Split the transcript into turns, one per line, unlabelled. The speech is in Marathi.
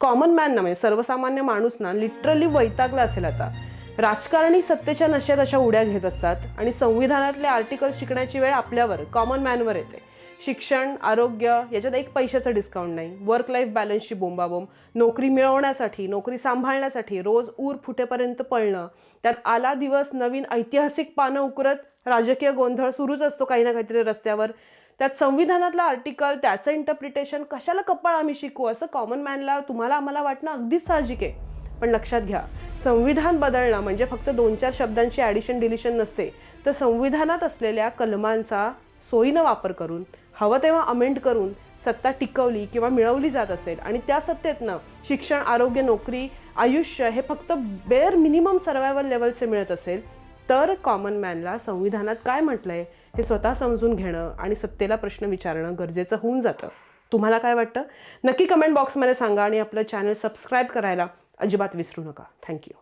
कॉमन मॅन ना, म्हणजे सर्वसामान्य माणूस ना लिटरली वैतागला असेल आता. राजकारणी सत्तेच्या नशेत अशा उड्या घेत असतात आणि संविधानातले आर्टिकल शिकण्याची वेळ आपल्यावर, कॉमन मॅनवर येते. शिक्षण, आरोग्य याच्यात एक पैशाचं डिस्काउंट नाही. वर्क लाईफ बॅलन्सची बोंबाबोंब, नोकरी मिळवण्यासाठी, नोकरी सांभाळण्यासाठी रोज ऊर फुटेपर्यंत पळणं, त्यात आला दिवस नवीन ऐतिहासिक पानं उकरत राजकीय गोंधळ सुरूच असतो काही ना काहीतरी रस्त्यावर. त्यात संविधानातलं आर्टिकल, त्याचं इंटरप्रिटेशन, कशाला कपाळ आम्ही शिकू असं कॉमन मॅनला, तुम्हाला आम्हाला वाटणं अगदीच साहजिक आहे. पण लक्षात घ्या, संविधान बदलणं म्हणजे फक्त 2-4 शब्दांची ॲडिशन डिलिशन नसते, तर संविधानात असलेल्या कलमांचा सोयीनं वापर करून, हवं तेव्हा अमेंड करून सत्ता टिकवली किंवा मिळवली जात असेल आणि त्या सत्तेतनं शिक्षण, आरोग्य, नोकरी, आयुष्य हे फक्त बेअर मिनिमम सर्वायवल लेवलचे मिळत असेल, तर कॉमन मॅनला संविधानात काय म्हटलंय हे स्वतः समजून घेणं आणि सत्तेला प्रश्न विचारणं गरजेचं होऊन जातं. तुम्हाला काय वाटतं? नक्की कमेंट बॉक्समध्ये सांगा आणि आपलं चॅनल सबस्क्राईब करायला अजिबात विसरू नका. थँक्यू.